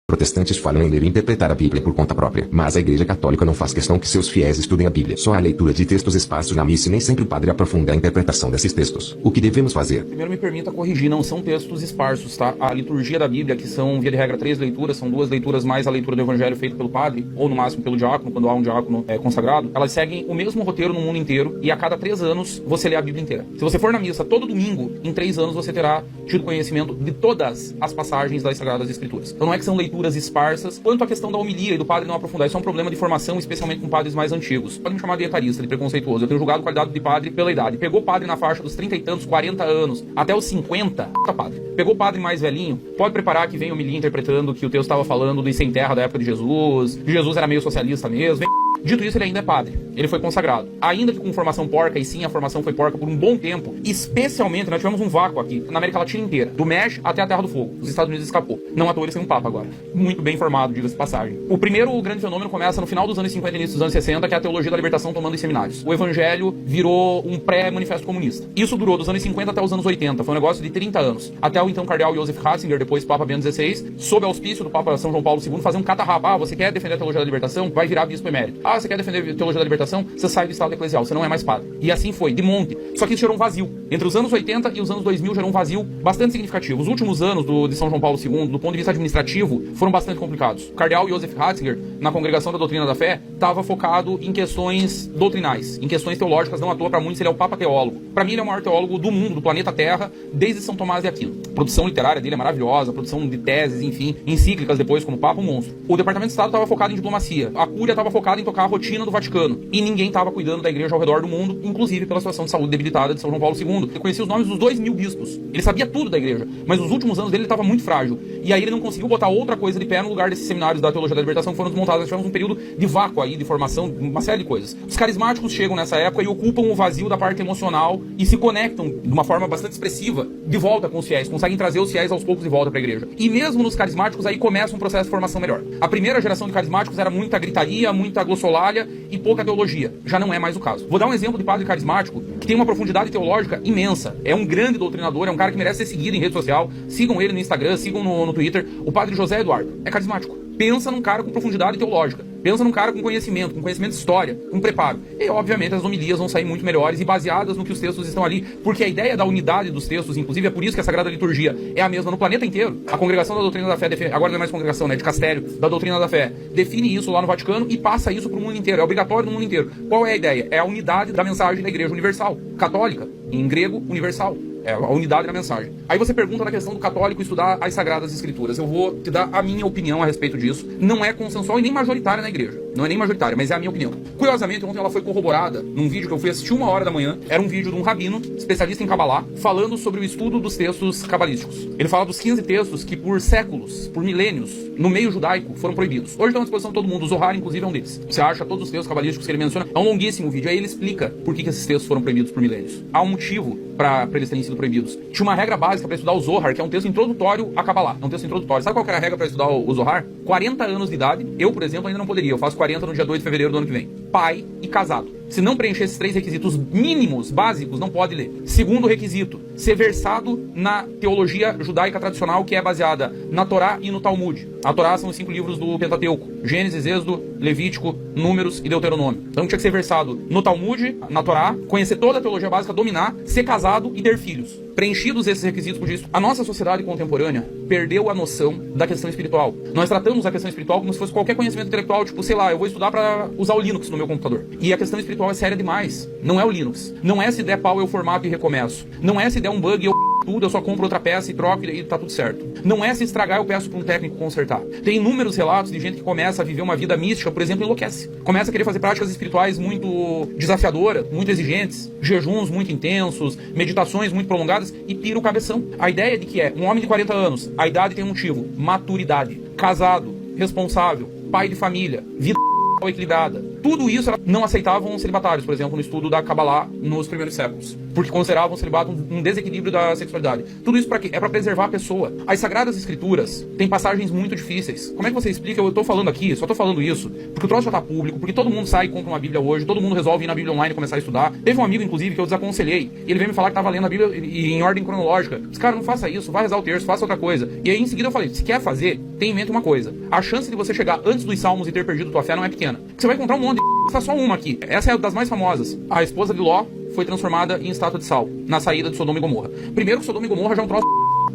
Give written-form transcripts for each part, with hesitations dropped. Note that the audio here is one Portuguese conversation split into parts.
Protestantes falam em ler e interpretar a Bíblia por conta própria, mas a Igreja Católica não faz questão que seus fiéis estudem a Bíblia. Só a leitura de textos espaços na missa e nem sempre o padre aprofunda a interpretação desses textos. O que devemos fazer? Primeiro me permita corrigir, não são textos esparsos, tá? A liturgia da Bíblia, que são, via de regra, 3 leituras, são 2 leituras mais a leitura do Evangelho feito pelo padre, ou no máximo pelo diácono, quando há um diácono consagrado, elas seguem o mesmo roteiro no mundo inteiro, e a cada 3 anos você lê a Bíblia inteira. Se você for na missa todo domingo, em 3 anos você terá tido conhecimento de todas as passagens das Sagradas Escrituras. Então não é que são leituras esparsas. Quanto à questão da homilia e do padre não aprofundar, isso é um problema de formação, especialmente com padres mais antigos. Pode me chamar de etarista, de preconceituoso. Eu tenho julgado a qualidade de padre pela idade. Pegou padre na faixa dos 30 e tantos, 40 anos, até os 50, padre. Pegou padre mais velhinho, pode preparar que vem homilia interpretando que o texto estava falando do sem terra da época de Jesus era meio socialista mesmo. Dito isso, ele ainda é padre. Ele foi consagrado. Ainda que com formação porca, e sim, a formação foi porca por um bom tempo, especialmente, nós tivemos um vácuo aqui, na América Latina inteira, do México até a Terra do Fogo. Os Estados Unidos escapou. Não à toa eles têm um papa agora. Muito bem formado, diga-se de passagem. O primeiro grande fenômeno começa no final dos anos 50 e início dos anos 60, que é a teologia da libertação tomando em seminários. O evangelho virou um pré-manifesto comunista. Isso durou dos anos 50 até os anos 80. Foi um negócio de 30 anos. Até o então cardeal Joseph Ratzinger, depois Papa Bento XVI, sob auspício do Papa São João Paulo II, fazer um catarrapa. Ah, você quer defender a teologia da libertação? Vai virar bispo emérito. Ah, você quer defender a teologia da libertação? Você sai do estado eclesial, você não é mais padre. E assim foi, de monte. Só que isso gerou um vazio. Entre os anos 80 e os anos 2000 gerou um vazio bastante significativo. Os últimos anos de São João Paulo II, do ponto de vista administrativo, foram bastante complicados. O cardeal Joseph Ratzinger, na Congregação da Doutrina da Fé, estava focado em questões doutrinais, em questões teológicas, não à toa, para muitos ele é o Papa Teólogo. Para mim ele é o maior teólogo do mundo, do planeta Terra, desde São Tomás de Aquino. A produção literária dele é maravilhosa, a produção de teses, enfim, encíclicas depois como Papa, um monstro. O Departamento de Estado estava focado em diplomacia. A Cúria estava focada em tocar a rotina do Vaticano. E ninguém estava cuidando da igreja ao redor do mundo, inclusive pela situação de saúde debilitada de São João Paulo II. Ele conhecia os nomes dos 2.000 bispos. Ele sabia tudo da igreja, mas os últimos anos dele ele estava muito frágil. E aí ele não conseguiu botar outra coisa de pé no lugar desses seminários da teologia da libertação que foram desmontados. Nós tivemos um período de vácuo aí, de formação, uma série de coisas. Os carismáticos chegam nessa época e ocupam o vazio da parte emocional e se conectam de uma forma bastante expressiva de volta com os fiéis, conseguem trazer os fiéis aos poucos de volta para a igreja. E mesmo nos carismáticos aí começa um processo de formação melhor. A primeira geração de carismáticos era muita gritaria, muita glossolalia e pouca teologia. Já não é mais o caso. Vou dar um exemplo de padre carismático que tem uma profundidade teológica imensa. É um grande doutrinador, é um cara que merece ser seguido em rede social. Sigam ele no Instagram, sigam no Twitter. O padre José Eduardo é carismático. Pensa num cara com profundidade teológica. Pensa num cara com conhecimento de história, com preparo. E, obviamente, as homilias vão sair muito melhores e baseadas no que os textos estão ali. Porque a ideia da unidade dos textos, inclusive, é por isso que a Sagrada Liturgia é a mesma no planeta inteiro. A Congregação da Doutrina da Fé, agora não é mais congregação, né? De Castério, da Doutrina da Fé, define isso lá no Vaticano e passa isso para o mundo inteiro. É obrigatório no mundo inteiro. Qual é a ideia? É a unidade da mensagem da Igreja Universal. Católica, em grego, universal. É a unidade da mensagem. Aí você pergunta na questão do católico estudar as Sagradas Escrituras. Eu vou te dar a minha opinião a respeito disso. Não é consensual e nem majoritária na igreja. Não é nem majoritária, mas é a minha opinião. Curiosamente, ontem ela foi corroborada num vídeo que eu fui assistir 1h da manhã. Era um vídeo de um rabino, especialista em Kabbalah, falando sobre o estudo dos textos cabalísticos. Ele fala dos 15 textos que por séculos, por milênios, no meio judaico, foram proibidos. Hoje estão à disposição de todo mundo. O Zohar, inclusive, é um deles. Você acha todos os textos cabalísticos que ele menciona. É um longuíssimo vídeo. Aí ele explica por que esses textos foram proibidos por milênios. Há um motivo para eles terem sido proibidos. Tinha uma regra básica para estudar o Zohar, que é um texto introdutório a Kabbalah. É um texto introdutório. Sabe qual que era a regra para estudar o Zohar? 40 anos de idade. Eu, por exemplo, ainda não poderia. Eu faço 40 no dia 2 de fevereiro do ano que vem. Pai e casado. Se não preencher esses 3 requisitos mínimos, básicos, não pode ler. Segundo requisito, ser versado na teologia judaica tradicional, que é baseada na Torá e no Talmud. A Torá são os 5 livros do Pentateuco: Gênesis, Êxodo, Levítico, Números e Deuteronômio. Então tinha que ser versado no Talmud, na Torá, conhecer toda a teologia básica, dominar, ser casado e ter filhos. Preenchidos esses requisitos por isso, a nossa sociedade contemporânea perdeu a noção da questão espiritual. Nós tratamos a questão espiritual como se fosse qualquer conhecimento intelectual, tipo, sei lá, eu vou estudar para usar o Linux no meu computador. E a questão espiritual é séria demais. Não é o Linux. Não é se der pau eu formato e recomeço. Não é se der um bug eu tudo, eu só compro outra peça e troco e tá tudo certo. Não é se estragar eu peço para um técnico consertar. Tem inúmeros relatos de gente que começa a viver uma vida mística, por exemplo, enlouquece. Começa a querer fazer práticas espirituais muito desafiadoras, muito exigentes, jejuns muito intensos, meditações muito prolongadas e pira o cabeção. A ideia de que é um homem de 40 anos, a idade tem um motivo, maturidade, casado, responsável, pai de família, vida equilibrada, tudo isso elas não aceitavam celibatários, por exemplo, no estudo da Kabbalah nos primeiros séculos, porque consideravam o celibato um desequilíbrio da sexualidade. Tudo isso para quê? É para preservar a pessoa. As Sagradas Escrituras têm passagens muito difíceis. Como é que você explica? Eu tô falando aqui, só tô falando isso, porque o troço já tá público, porque todo mundo sai e compra uma Bíblia hoje, todo mundo resolve ir na Bíblia online e começar a estudar. Teve um amigo, inclusive, que eu desaconselhei, e ele veio me falar que tava lendo a Bíblia em ordem cronológica. Disse, cara, não faça isso, vai rezar o terço, faça outra coisa. E aí, em seguida, eu falei, se quer fazer, tenha em mente uma coisa. A chance de você chegar antes dos Salmos e ter perdido tua fé não é pequena. Porque você vai encontrar um monte de... Tá só uma aqui. Essa é das mais famosas. A esposa de Ló foi transformada em estátua de sal na saída de Sodoma e Gomorra. Primeiro que Sodoma e Gomorra já é um troço...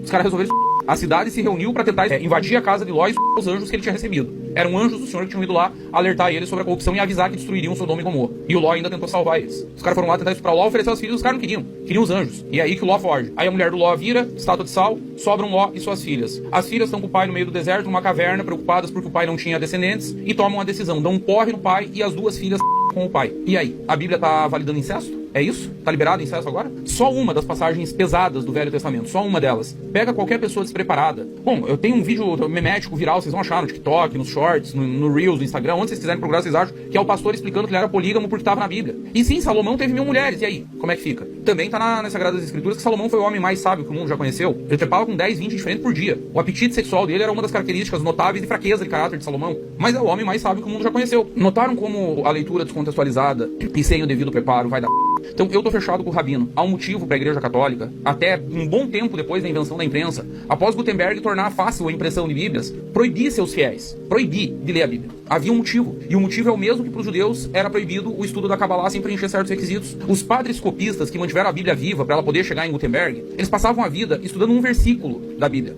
Os caras resolveram... A cidade se reuniu para tentar invadir a casa de Ló e os anjos que ele tinha recebido. Eram anjos do Senhor que tinham ido lá alertar ele sobre a corrupção e avisar que destruiriam Sodoma e Gomorra. E o Ló ainda tentou salvar eles. Os caras foram lá tentar estuprar o Ló, oferecer os filhos, os caras não queriam. Queriam os anjos. E é aí que o Ló foge. Aí a mulher do Ló vira, estátua de sal, sobram Ló e suas filhas. As filhas estão com o pai no meio do deserto, numa caverna, preocupadas porque o pai não tinha descendentes, e tomam a decisão. Dão um porre no pai e as duas filhas com o pai. E aí? A Bíblia tá validando incesto? É isso? Tá liberado incesto agora? Só uma das passagens pesadas do Velho Testamento, só uma delas. Pega qualquer pessoa despreparada. Bom, eu tenho um vídeo memético viral, vocês vão achar no TikTok, nos Shorts, no Reels, no Instagram, onde vocês quiserem procurar, vocês acham que é o pastor explicando que ele era polígamo porque estava na Bíblia. E sim, Salomão teve 1000 mulheres, e aí? Como é que fica? Também tá nas Sagradas Escrituras que Salomão foi o homem mais sábio que o mundo já conheceu. Ele trepava com 10, 20 diferentes por dia. O apetite sexual dele era uma das características notáveis de fraqueza de caráter de Salomão. Mas é o homem mais sábio que o mundo já conheceu. Notaram como a leitura descontextualizada e sem o devido preparo vai dar... Então eu tô fechado com o Rabino. Há um motivo para a Igreja Católica, até um bom tempo depois da invenção da imprensa, após Gutenberg tornar fácil a impressão de Bíblias, proibir seus fiéis, proibir de ler a Bíblia. Havia um motivo, e o motivo é o mesmo que para os judeus era proibido o estudo da Kabbalah sem preencher certos requisitos. Os padres copistas que mantiveram a Bíblia viva para ela poder chegar em Gutenberg, eles passavam a vida estudando um versículo da Bíblia.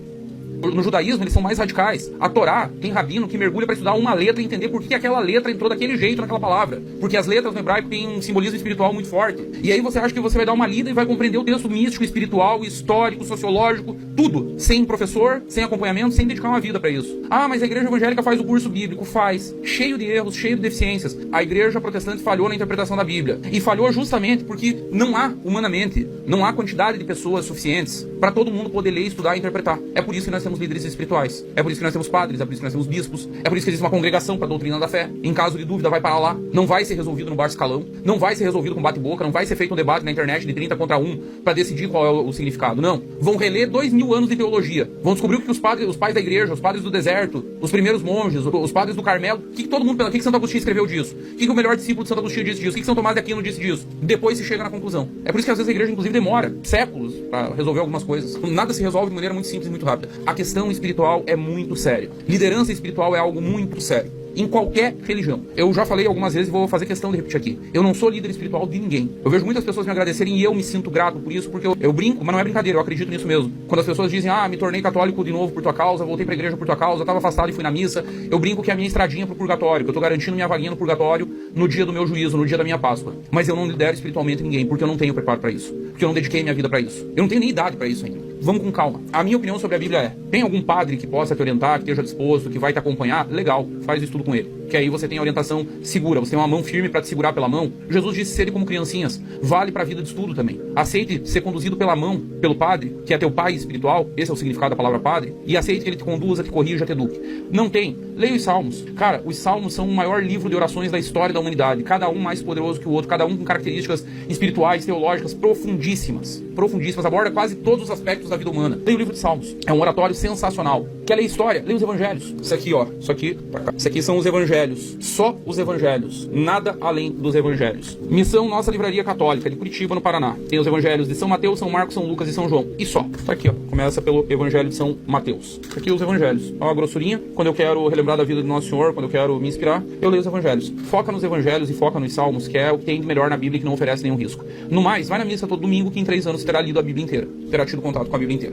No judaísmo eles são mais radicais. A Torá tem rabino que mergulha para estudar uma letra e entender por que aquela letra entrou daquele jeito naquela palavra. Porque as letras no hebraico têm um simbolismo espiritual muito forte. E aí você acha que você vai dar uma lida e vai compreender o texto místico, espiritual, histórico, sociológico, tudo. Sem professor, sem acompanhamento, sem dedicar uma vida para isso. Ah, mas a igreja evangélica faz o curso bíblico. Faz. Cheio de erros, cheio de deficiências. A igreja protestante falhou na interpretação da Bíblia. E falhou justamente porque não há, humanamente, não há quantidade de pessoas suficientes para todo mundo poder ler, estudar e interpretar. É por isso que nós temos líderes espirituais. É por isso que nós temos padres, é por isso que nós temos bispos, é por isso que existe uma congregação para a doutrina da fé. Em caso de dúvida, vai parar lá. Não vai ser resolvido no bar escalão, não vai ser resolvido com bate-boca, não vai ser feito um debate na internet de 30 contra 1 para decidir qual é o significado. Não. Vão reler 2000 anos de teologia. Vão descobrir o que os pais da igreja, os padres do deserto, os primeiros monges, os padres do Carmelo, o que todo mundo pensa, o que Santo Agostinho escreveu disso? O que o melhor discípulo de Santo Agostinho disse disso? O que São Tomás de Aquino disse disso? Depois se chega na conclusão. É por isso que às vezes a igreja, inclusive, demora séculos para resolver algumas coisas. Nada se resolve de maneira muito simples e muito rápida. A questão espiritual é muito séria. Liderança espiritual é algo muito sério. Em qualquer religião. Eu já falei algumas vezes e vou fazer questão de repetir aqui. Eu não sou líder espiritual de ninguém. Eu vejo muitas pessoas me agradecerem e eu me sinto grato por isso, porque eu brinco, mas não é brincadeira, eu acredito nisso mesmo. Quando as pessoas dizem, me tornei católico de novo por tua causa, voltei pra igreja por tua causa, estava afastado e fui na missa, eu brinco que é a minha estradinha pro purgatório, que eu tô garantindo minha vaguinha no purgatório no dia do meu juízo, no dia da minha Páscoa. Mas eu não lidero espiritualmente ninguém, porque eu não tenho preparo para isso. Porque eu não dediquei minha vida para isso. Eu não tenho nem idade para isso ainda. Vamos com calma. A minha opinião sobre a Bíblia é, tem algum padre que possa te orientar, que esteja disposto, que vai te acompanhar? Legal, faz o estudo com ele. Que aí você tem a orientação segura, você tem uma mão firme para te segurar pela mão. Jesus disse, sede como criancinhas. Vale para a vida de estudo também. Aceite ser conduzido pela mão, pelo padre, que é teu pai espiritual, esse é o significado da palavra padre, e aceite que ele te conduza, te corrija, te eduque. Não tem? Leia os Salmos. Cara, os Salmos são o maior livro de orações da história da humanidade. Cada um mais poderoso que o outro, cada um com características espirituais, teológicas profundíssimas. Profundíssimas, aborda quase todos os aspectos da vida humana. Leia o livro de Salmos. É um oratório sensacional. Quer ler história? Leia os evangelhos. Isso aqui, ó. Isso aqui, pra cá. Isso aqui são os evangelhos. Só os evangelhos. Nada além dos evangelhos. Missão Nossa Livraria Católica, de Curitiba, no Paraná. Tem os evangelhos de São Mateus, São Marcos, São Lucas e São João. E só. Tá aqui, ó. Começa pelo evangelho de São Mateus. Tá aqui os evangelhos. Ó a grossurinha. Quando eu quero relembrar da vida do Nosso Senhor, quando eu quero me inspirar, eu leio os evangelhos. Foca nos evangelhos e foca nos salmos, que é o que tem de melhor na Bíblia e que não oferece nenhum risco. No mais, vai na missa todo domingo, que em 3 anos você terá lido a Bíblia inteira. Terá tido contato com a Bíblia inteira.